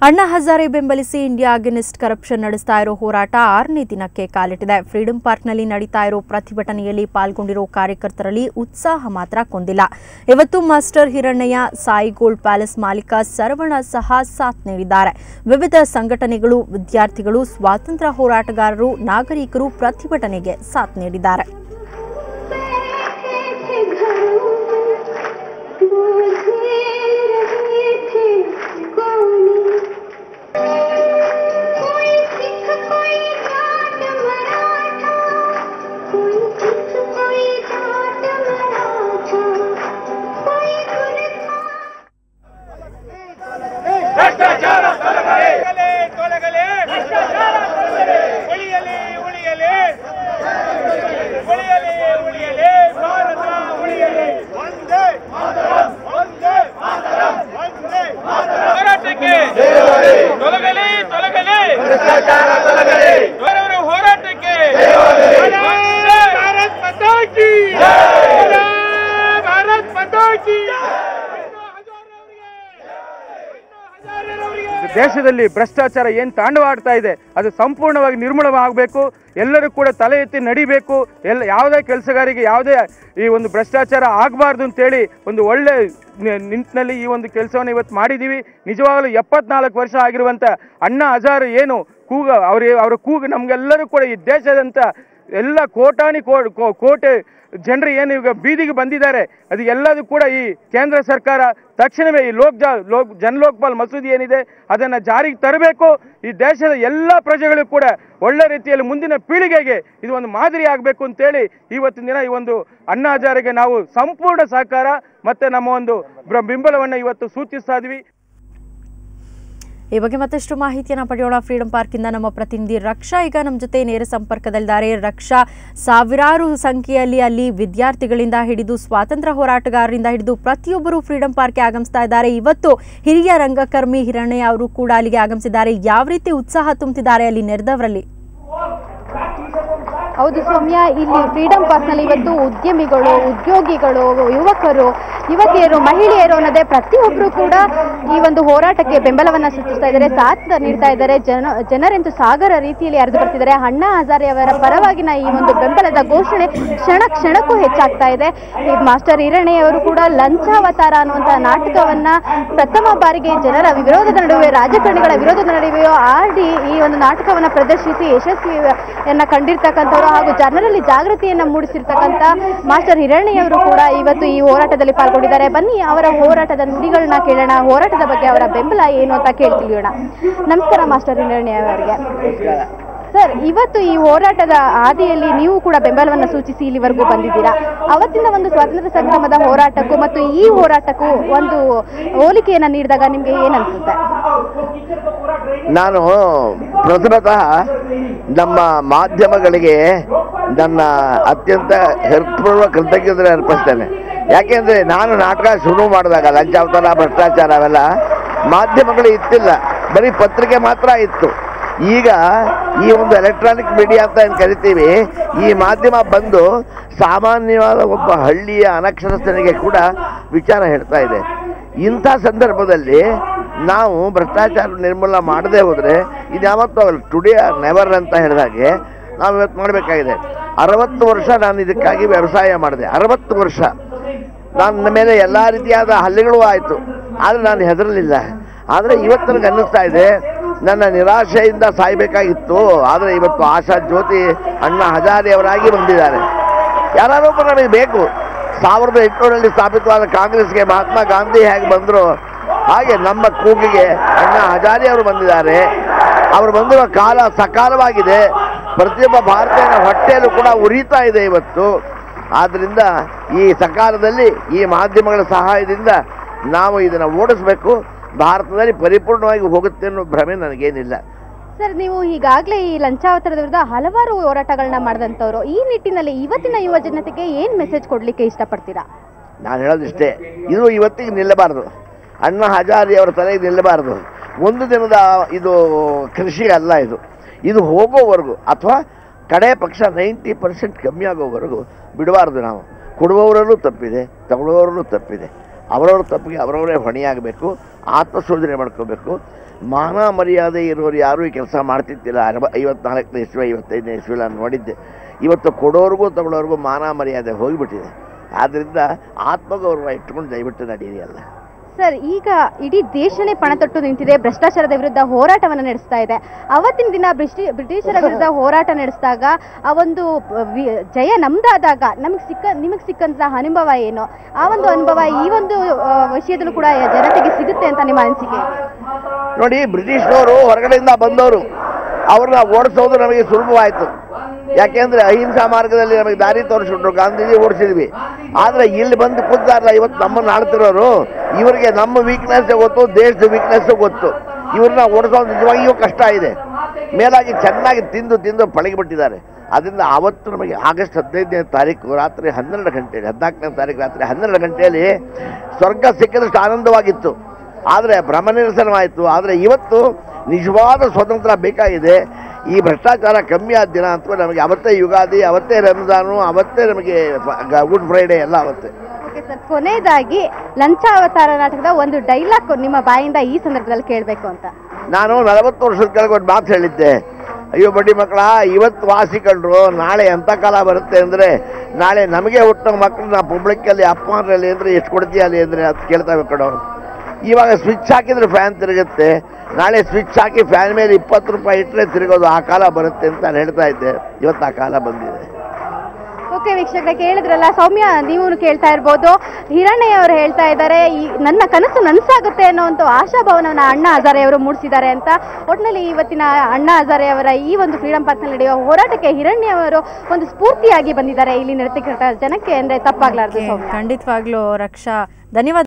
ಅಣ್ಣಾ ಹಜಾರೆ ಬೆಂಬಲಿಸಿ India against corruption ನಡೆಸ್ತಾ ಇರೋ ಹೋರಾಟ 6ನೇ ದಿನಕ್ಕೆ ಕಾಲಿಟ್ಟಿದೆ. ಫ್ರೀಡಂ ಪಾರ್ಕ್ನಲ್ಲಿ ನಡೀತಾ ಇರೋ ಪ್ರತಿಭಟನೆಯಲ್ಲಿ ಪಾಲ್ಗೊಂಡಿರೋ ಕಾರ್ಯಕರ್ತರಲ್ಲಿ ಉತ್ಸಾಹ ಮಾತ್ರ ಕೊಂದಿಲ್ಲ. ಇವತ್ತು master Hirannaiah, Sai gold palace ಮಾಲೀಕ ಸರವಣ ಸಹ ಸಾಥ್ ನೀಡಿದ್ದಾರೆ. ವಿವಿಧ ಸಂಘಟನೆಗಳು, ವಿದ್ಯಾರ್ಥಿಗಳು, ಸ್ವಾತಂತ್ರ್ಯ ಹೋರಾಟಗಾರರು, ನಾಗರಿಕರು ಪ್ರತಿಭಟನೆಗೆ ಸಾಥ್ ನೀಡಿದ್ದಾರೆ. ದೇಶದಲ್ಲಿ ಭ್ರಷ್ಟಾಚಾರ ಏನು ತಾಂಡವಾಡ್ತಾ ಇದೆ ಅದು ಸಂಪೂರ್ಣವಾಗಿ ನಿರ್ಮೂಲವಾಗಬೇಕು. ಎಲ್ಲರೂ ಕೂಡ ತಲೆ ಎತ್ತಿ ನಡಿಬೇಕು. ಯಾವುದೇ ಕೆಲಸಗಾರಿಗೆ ಯಾವುದೇ ಈ ಒಂದು ಭ್ರಷ್ಟಾಚಾರ ಆಗಬಾರ್ದು ಅಂತೇಳಿ ಒಂದು ಒಳ್ಳೆ ನಿಟ್ಟಿನಲ್ಲಿ ಈ ಒಂದು ಕೆಲಸವನ್ನು ಇವತ್ತು ಮಾಡಿದ್ದೀವಿ. ನಿಜವಾಗಲೂ 74 ವರ್ಷ ಆಗಿರುವಂಥ ಅಣ್ಣಾ ಹಜಾರೆ ಏನು ಕೂಗು ಅವರ ಕೂಗು ನಮಗೆಲ್ಲರೂ ಕೂಡ ಈ ದೇಶದಂಥ ಎಲ್ಲ ಕೋಟೆ ಜನರು ಏನು ಈಗ ಬೀದಿಗೆ ಬಂದಿದ್ದಾರೆ ಅದು ಎಲ್ಲದೂ ಕೂಡ ಈ ಕೇಂದ್ರ ಸರ್ಕಾರ ತಕ್ಷಣವೇ ಈ ಜನಲೋಕಪಾಲ್ ಮಸೂದೆ ಏನಿದೆ ಅದನ್ನು ಜಾರಿಗೆ ತರಬೇಕು. ಈ ದೇಶದ ಎಲ್ಲ ಪ್ರಜೆಗಳು ಕೂಡ ಒಳ್ಳೆ ರೀತಿಯಲ್ಲಿ ಮುಂದಿನ ಪೀಳಿಗೆಗೆ ಇದು ಒಂದು ಮಾದರಿ ಆಗಬೇಕು ಅಂತೇಳಿ ಇವತ್ತಿನ ದಿನ ಈ ಒಂದು ಅಣ್ಣಾ ಹಜಾರೆಗೆ ನಾವು ಸಂಪೂರ್ಣ ಸಹಕಾರ ಮತ್ತು ನಮ್ಮ ಒಂದು ಬೆಂಬಲವನ್ನು ಇವತ್ತು ಸೂಚಿಸ್ತಾ ಇದ್ವಿ. ಈ ಬಗ್ಗೆ ಮತ್ತಷ್ಟು ಮಾಹಿತಿಯನ್ನು ಪಡೆಯೋಣ. ಫ್ರೀಡಂ ಪಾರ್ಕಿಂದ ನಮ್ಮ ಪ್ರತಿನಿಧಿ ರಕ್ಷಾ ಈಗ ನಮ್ಮ ಜೊತೆ ನೇರ ಸಂಪರ್ಕದಲ್ಲಿದ್ದಾರೆ. ರಕ್ಷಾ, ಸಾವಿರಾರು ಸಂಖ್ಯೆಯಲ್ಲಿ ಅಲ್ಲಿ ವಿದ್ಯಾರ್ಥಿಗಳಿಂದ ಹಿಡಿದು ಸ್ವಾತಂತ್ರ್ಯ ಹೋರಾಟಗಾರರಿಂದ ಹಿಡಿದು ಪ್ರತಿಯೊಬ್ಬರು ಫ್ರೀಡಂ ಪಾರ್ಕ್ಗೆ ಆಗಮಿಸ್ತಾ ಇದ್ದಾರೆ. ಇವತ್ತು ಹಿರಿಯ ರಂಗಕರ್ಮಿ ಹಿರಣ್ಣಯ್ಯ ಅವರು ಕೂಡ ಅಲ್ಲಿಗೆ ಆಗಮಿಸಿದ್ದಾರೆ. ಯಾವ ರೀತಿ ಉತ್ಸಾಹ ತುಂಬುತ್ತಿದ್ದಾರೆ ಅಲ್ಲಿ ನೆರೆದವರಲ್ಲಿ? ಹೌದು ಸೌಮ್ಯ, ಇಲ್ಲಿ ಫ್ರೀಡಂ ಪಾರ್ಕ್ನಲ್ಲಿ ಇವತ್ತು ಉದ್ಯಮಿಗಳು, ಉದ್ಯೋಗಿಗಳು, ಯುವಕರು, ಯುವತಿಯರು, ಮಹಿಳೆಯರು ಅನ್ನೋದೇ ಪ್ರತಿಯೊಬ್ಬರು ಕೂಡ ಈ ಒಂದು ಹೋರಾಟಕ್ಕೆ ಬೆಂಬಲವನ್ನು ಸೂಚಿಸ್ತಾ ಇದ್ದಾರೆ, ಸಾಥ್ ನೀಡ್ತಾ ಇದ್ದಾರೆ. ಜನರೆಂದು ಸಾಗರ ರೀತಿಯಲ್ಲಿ ಹರಿದು ಬರ್ತಿದ್ದಾರೆ. ಅಣ್ಣಾ ಹಜಾರೆ ಅವರ ಪರವಾಗಿನ ಈ ಒಂದು ಬೆಂಬಲದ ಘೋಷಣೆ ಕ್ಷಣ ಕ್ಷಣಕ್ಕೂ ಹೆಚ್ಚಾಗ್ತಾ ಇದೆ. ಈ ಮಾಸ್ಟರ್ ಹಿರಣ್ಣಯ್ಯ ಅವರು ಕೂಡ ಲಂಚಾವತಾರ ಅನ್ನುವಂತಹ ನಾಟಕವನ್ನ ಪ್ರಥಮ ಬಾರಿಗೆ ಜನರ ವಿರೋಧದ ನಡುವೆ, ರಾಜಕಾರಣಿಗಳ ವಿರೋಧದ ನಡುವೆಯೋ ಆಡಿ ಈ ಒಂದು ನಾಟಕವನ್ನ ಪ್ರದರ್ಶಿಸಿ ಯಶಸ್ವಿಯನ್ನ ಕಂಡಿರ್ತಕ್ಕಂಥವ್ರು ಹಾಗೂ ಜನರಲ್ಲಿ ಜಾಗೃತಿಯನ್ನ ಮೂಡಿಸಿರ್ತಕ್ಕಂಥ ಮಾಸ್ಟರ್ ಹಿರಣ್ಣಯ್ಯ ಅವರು ಕೂಡ ಇವತ್ತು ಈ ಹೋರಾಟದಲ್ಲಿ ಪಾಲ್ಗೊಂಡಿದ್ದಾರೆ. ಬನ್ನಿ ಅವರ ಹೋರಾಟದ ನುಡಿಗಳನ್ನ ಕೇಳೋಣ, ಹೋರಾಟದ ಬಗ್ಗೆ ಅವರ ಬೆಂಬಲ ಏನು ಅಂತ ಕೇಳ್ತಿಳಿಯೋಣ. ನಮಸ್ಕಾರ ಮಾಸ್ಟರ್ ಹಿರಣ್ಣಯ್ಯ ಅವರಿಗೆ. ಸರ್, ಇವತ್ತು ಈ ಹೋರಾಟದ ಹಾದಿಯಲ್ಲಿ ನೀವು ಕೂಡ ಬೆಂಬಲವನ್ನು ಸೂಚಿಸಿ ಇಲ್ಲಿವರೆಗೂ ಬಂದಿದ್ದೀರಾ. ಅವತ್ತಿನ ಒಂದು ಸ್ವಾತಂತ್ರ್ಯ ಸಂಗ್ರಾಮದ ಹೋರಾಟಕ್ಕೂ ಮತ್ತು ಈ ಹೋರಾಟಕ್ಕೂ ಒಂದು ಹೋಲಿಕೆಯನ್ನು ನೀಡಿದಾಗ ನಿಮಗೆ ಏನನ್ಸುತ್ತೆ? ನಾನು ಪ್ರಥಮತಃ ನಮ್ಮ ಮಾಧ್ಯಮಗಳಿಗೆ ನನ್ನ ಅತ್ಯಂತ ಹೃತ್ಪೂರ್ವ ಕೃತಜ್ಞತೆ ಅರ್ಪಿಸ್ತೇನೆ. ಯಾಕೆಂದರೆ ನಾನು ನಾಟಕ ಶುರು ಮಾಡಿದಾಗ ಲಂಚಾವತಾರ, ಭ್ರಷ್ಟಾಚಾರ ಅವೆಲ್ಲ ಮಾಧ್ಯಮಗಳು ಇತ್ತಿಲ್ಲ, ಬರೀ ಪತ್ರಿಕೆ ಮಾತ್ರ ಇತ್ತು. ಈಗ ಈ ಒಂದು ಎಲೆಕ್ಟ್ರಾನಿಕ್ ಮೀಡಿಯಾ ಅಂತ ಏನು ಕರಿತೀವಿ, ಈ ಮಾಧ್ಯಮ ಬಂದು ಸಾಮಾನ್ಯವಾದ ಒಬ್ಬ ಹಳ್ಳಿಯ ಅನಕ್ಷರಸ್ಥನಿಗೆ ಕೂಡ ವಿಚಾರ ಹೇಳ್ತಾ ಇದೆ. ಇಂಥ ಸಂದರ್ಭದಲ್ಲಿ ನಾವು ಭ್ರಷ್ಟಾಚಾರ ನಿರ್ಮೂಲನೆ ಮಾಡದೇ ಹೋದರೆ ಇದು ಯಾವತ್ತೂ ಆಗಲ್ಲ. ಟುಡೇ ನೆವರ್ ಅಂತ ಹೇಳಿದಾಗೆ ನಾವು ಇವತ್ತು ಮಾಡಬೇಕಾಗಿದೆ. 60 ವರ್ಷ ನಾನು ಇದಕ್ಕಾಗಿ ವ್ಯವಸಾಯ ಮಾಡಿದೆ. 60 ವರ್ಷ ನನ್ನ ಮೇಲೆ ಎಲ್ಲ ರೀತಿಯಾದ ಹಲ್ಲೆಗಳೂ ಆಯಿತು, ಆದರೆ ನಾನು ಹೆದರಲಿಲ್ಲ. ಆದರೆ ಇವತ್ತು ನನಗೆ ಅನ್ನಿಸ್ತಾ ಇದೆ ನನ್ನ ನಿರಾಶೆಯಿಂದ ಸಾಯಬೇಕಾಗಿತ್ತು, ಆದರೆ ಇವತ್ತು ಆಶಾ ಜ್ಯೋತಿ ಅಣ್ಣಾ ಹಜಾರೆ ಅವರಾಗಿ ಬಂದಿದ್ದಾರೆ. ಯಾರೊಬ್ಬರು ನಮಗೆ ಬೇಕು. 1800ರಲ್ಲಿ ಸ್ಥಾಪಿತವಾದ ಕಾಂಗ್ರೆಸ್ಗೆ ಮಹಾತ್ಮ ಗಾಂಧಿ ಹೇಗೆ ಬಂದರು ಹಾಗೆ ನಮ್ಮ ಕೂಗಿಗೆ ಅಣ್ಣಾ ಹಜಾರೆ ಅವರು ಬಂದಿದ್ದಾರೆ. ಅವರು ಬಂದಿರುವ ಕಾಲ ಸಕಾಲವಾಗಿದೆ. ಪ್ರತಿಯೊಬ್ಬ ಭಾರತೀಯನ ಹೊಟ್ಟೆಯಲ್ಲೂ ಕೂಡ ಉರಿತಾ ಇದೆ ಇವತ್ತು. ಆದ್ದರಿಂದ ಈ ಸಕಾಲದಲ್ಲಿ ಈ ಮಾಧ್ಯಮಗಳ ಸಹಾಯದಿಂದ ನಾವು ಇದನ್ನು ಓಡಿಸಬೇಕು. ಭಾರತದಲ್ಲಿ ಪರಿಪೂರ್ಣವಾಗಿ ಹೋಗುತ್ತೆ ಅನ್ನೋ ಭ್ರಮೆ ನನಗೇನಿಲ್ಲ. ಸರ್, ನೀವು ಈಗಾಗಲೇ ಈ ಲಂಚಾವತಾರದ ವಿರುದ್ಧ ಹಲವಾರು ಹೋರಾಟಗಳನ್ನ ಮಾಡಿದಂಥವ್ರು. ಈ ನಿಟ್ಟಿನಲ್ಲಿ ಇವತ್ತಿನ ಯುವ ಜನತೆಗೆ ಏನು ಮೆಸೇಜ್ ಕೊಡಲಿಕ್ಕೆ ಇಷ್ಟಪಡ್ತೀರಾ? ನಾನು ಹೇಳೋದಿಷ್ಟೇ, ಇದು ಇವತ್ತಿಗೆ ನಿಲ್ಲಬಾರ್ದು. ಅಣ್ಣಾ ಹಜಾರೆ ಅವರ ತಲೆಗೆ ನಿಲ್ಲಬಾರ್ದು. ಒಂದು ದಿನದ ಇದು ಕೃಷಿ ಅಲ್ಲ, ಇದು ಹೋಗೋವರೆಗೂ ಅಥವಾ ಕಡೆ ಪಕ್ಷ 90% ಕಮ್ಮಿ ಆಗೋವರೆಗೂ ಬಿಡಬಾರ್ದು. ನಾವು ಕೊಡುವವರಲ್ಲೂ ತಪ್ಪಿದೆ, ತಗೊಳ್ಳುವವರಲ್ಲೂ ತಪ್ಪಿದೆ. ಅವರವ್ರ ತಪ್ಪಿಗೆ ಅವರವರೇ ಹೊಣೆಯಾಗಬೇಕು, ಆತ್ಮಶೋಧನೆ ಮಾಡ್ಕೋಬೇಕು. ಮಾನ ಮರ್ಯಾದೆ ಇರೋರು ಯಾರೂ ಈ ಕೆಲಸ ಮಾಡ್ತಿದ್ದಿಲ್ಲ. 54ನೇ ಇಸ್ವಿ 55ನೇ ಇಸ್ವಿ ನಾನು ನೋಡಿದ್ದೆ. ಇವತ್ತು ಕೊಡೋರಿಗೂ ತಗೊಳ್ಳೋರಿಗೂ ಮಾನ ಮರ್ಯಾದೆ ಹೋಗಿಬಿಟ್ಟಿದೆ. ಆದ್ದರಿಂದ ಆತ್ಮಗೌರವ ಇಟ್ಕೊಂಡು ದಯವಿಟ್ಟು ನಡೀರಿ ಅಲ್ಲ ಸರ್. ಈಗ ಇಡೀ ದೇಶನೇ ಪಣ ತೊಟ್ಟು ನಿಂತಿದೆ, ಭ್ರಷ್ಟಾಚಾರದ ವಿರುದ್ಧ ಹೋರಾಟವನ್ನು ನಡೆಸ್ತಾ ಇದೆ. ಅವತ್ತಿನ ದಿನ ಬ್ರಿಟಿಷರ ವಿರುದ್ಧ ಹೋರಾಟ ನಡೆಸಿದಾಗ ಆ ಒಂದು ಜಯ ನಮ್ದಾದಾಗ ನಿಮಗೆ ಸಿಕ್ಕಂತಹ ಅನುಭವ ಏನು? ಆ ಒಂದು ಅನುಭವ ಈ ಒಂದು ವಿಷಯದಲ್ಲೂ ಕೂಡ ಜನತೆಗೆ ಸಿಗುತ್ತೆ ಅಂತ ನಿಮ್ಮ ಅನಿಸಿಕೆ? ನೋಡಿ, ಬ್ರಿಟಿಷ್ನವರು ಹೊರಗಡೆಯಿಂದ ಬಂದವರು, ಅವ್ರನ್ನ ಓಡಿಸೋದು ನಮಗೆ ಸುಲಭವಾಯಿತು. ಯಾಕೆಂದ್ರೆ ಅಹಿಂಸಾ ಮಾರ್ಗದಲ್ಲಿ ನಮಗೆ ದಾರಿ ತೋರಿಸ್ಬಿಟ್ರು, ಗಾಂಧೀಜಿ ಓಡಿಸಿದ್ವಿ. ಆದರೆ ಇಲ್ಲಿ ಬಂದು ಕೂತಾರಲ್ಲ ಇವತ್ತು ನಮ್ಮನ್ನು ಆಳ್ತಿರೋರು, ಇವರಿಗೆ ನಮ್ಮ ವೀಕ್ನೆಸ್ ಗೊತ್ತು, ದೇಶದ ವೀಕ್ನೆಸ್ ಗೊತ್ತು. ಇವ್ರನ್ನ ಓಡಿಸೋದು ನಿಜವಾಗಿಯೂ ಕಷ್ಟ ಇದೆ. ಮೇಲಾಗಿ ಚೆನ್ನಾಗಿ ತಿಂದು ಪಳಗಿಬಿಟ್ಟಿದ್ದಾರೆ. ಅದರಿಂದ ಆವತ್ತು ನಮಗೆ ಆಗಸ್ಟ್ 15ನೇ ತಾರೀಕು ರಾತ್ರಿ 12 ಗಂಟೆ, 14ನೇ ತಾರೀಕು ರಾತ್ರಿ 12 ಗಂಟೆಯಲ್ಲಿ ಸ್ವರ್ಗ ಸಿಕ್ಕಿದಷ್ಟು ಆನಂದವಾಗಿತ್ತು. ಆದರೆ ಭ್ರಮ ನಿರಸನವಾಯಿತು. ಆದರೆ ಇವತ್ತು ನಿಜವಾದ ಸ್ವತಂತ್ರ ಬೇಕಾಗಿದೆ. ಈ ಭ್ರಷ್ಟಾಚಾರ ಕಮ್ಮಿ ಆದ ದಿನ ಅಂತೂ ನಮಗೆ ಅವತ್ತೇ ಯುಗಾದಿ, ಅವತ್ತೇ ರಂಜಾನು, ಅವತ್ತೇ ನಮಗೆ ಗುಡ್ ಫ್ರೈಡೇ ಎಲ್ಲ ಅವತ್ತೇ. ಓಕೆ ಸರ್, ಕೊನೆಯದಾಗಿ ಲಂಚಾವತಾರ ನಾಟಕದ ಒಂದು ಡೈಲಾಗ್ ನಿಮ್ಮ ಬಾಯಿಂದ ಈ ಸಂದರ್ಭದಲ್ಲಿ ಕೇಳಬೇಕು ಅಂತ. ನಾನು 40 ವರ್ಷದ ಕೆಳಗೆ ಒಂದು ಮಾತು ಹೇಳಿದ್ದೆ. ಅಯ್ಯೋ ಬಡ್ಡಿ ಮಕ್ಕಳ, ಇವತ್ತು ವಾಸಿಕೊಂಡ್ರು, ನಾಳೆ ಎಂಥ ಕಾಲ ಬರುತ್ತೆ ಅಂದರೆ, ನಾಳೆ ನಮಗೆ ಹುಟ್ಟಿದ ಮಕ್ಕಳನ್ನ ಪಬ್ಲಿಕ್ಕಲ್ಲಿ ಅಪ್ಪನಲ್ಲಿ ಅಂದರೆ ಎಷ್ಟು ಕೊಡ್ತೀಯಲ್ಲಿ ಅಂದರೆ ಅದು ಕೇಳ್ತಾವೆ ಕಣೋ. ಇವಾಗ ಸ್ವಿಚ್ ಹಾಕಿದ್ರೆ ಫ್ಯಾನ್ ತಿರುಗುತ್ತೆ, ನಾಳೆ ಸ್ವಿಚ್ ಹಾಕಿ ಫ್ಯಾನ್ ಮೇಲೆ 20 ರೂಪಾಯಿ ಇಟ್ಟರೆ ತಿರುಗೋದು, ಆ ಕಾಲ ಬರುತ್ತೆ ಅಂತ ನಾನು ಹೇಳ್ತಾ ಇದ್ದೆ. ಇವತ್ತು ಆ ಕಾಲ ಬಂದಿದೆ. ಓಕೆ ವೀಕ್ಷಕರೇ, ಕೇಳಿದ್ರಲ್ಲ, ಸೌಮ್ಯ ನೀವು ಕೇಳ್ತಾ ಇರ್ಬೋದು. ಹಿರಣ್ಣಯ್ಯ ಅವರು ಹೇಳ್ತಾ ಇದ್ದಾರೆ, ಈ ನನ್ನ ಕನಸು ನನಸಾಗುತ್ತೆ ಅನ್ನೋ ಒಂದು ಆಶಾಭಾವನವನ್ನು ಅಣ್ಣಾ ಹಜಾರೆ ಅವರು ಮೂಡಿಸಿದ್ದಾರೆ ಅಂತ. ಒಟ್ಟಿನಲ್ಲಿ ಇವತ್ತಿನ ಅಣ್ಣಾ ಹಜಾರೆ ಅವರ ಈ ಒಂದು ಫ್ರೀಡಂ ಪಾರ್ಕ್ನಲ್ಲಿ ನಡೆಯುವ ಹೋರಾಟಕ್ಕೆ ಹಿರಣ್ಯ ಅವರು ಒಂದು ಸ್ಫೂರ್ತಿಯಾಗಿ ಬಂದಿದ್ದಾರೆ ಇಲ್ಲಿ ನರ್ತಕರ ಜನಕ್ಕೆ, ಅಂದರೆ ತಪ್ಪಾಗ್ಲಾರ್ದು. ಖಂಡಿತವಾಗ್ಲೂ ರಕ್ಷಾ, ಧನ್ಯವಾದ.